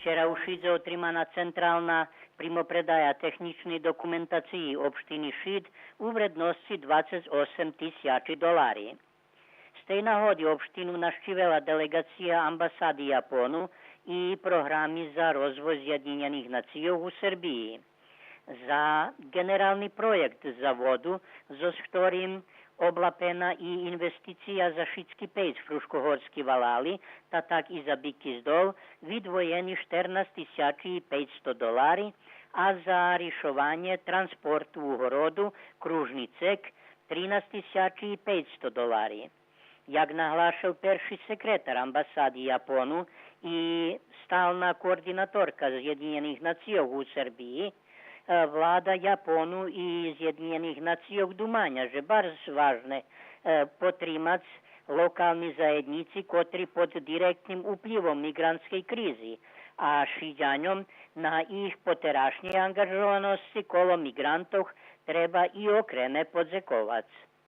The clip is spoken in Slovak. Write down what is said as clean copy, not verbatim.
Včera u Šidze otrimana centralna primopredaja tehničnej dokumentaciji opštini Šid u vrednosti $28,000. Z tej nahody opštinu naštívala delegácia ambasády Japonu i programy za rozvoj Zjedinjených nacií u Srbiji. Za generálny projekt za vodu, so ktorým oblapena i investicija za šitski pejc Fruškohorski valali, ta tak i za Biki zdol, vidvojeni $14,500, a za rišovanje transportu u horodu kružni cek $13,500. Jak nahlášal perši sekretar ambasády Japonu i stalna koordinatorka Zjedinjených nacií u Srbiji, vláda Japonu i Zjedinjených nacií dumanja, že bardzo važne potrimac lokalni zajednici, kotri pod direktnim uplivom migrantskej krizi, a Šiďaňom na ich poterašnje angažovanosti kolo migrantov treba i okrene podzekovac.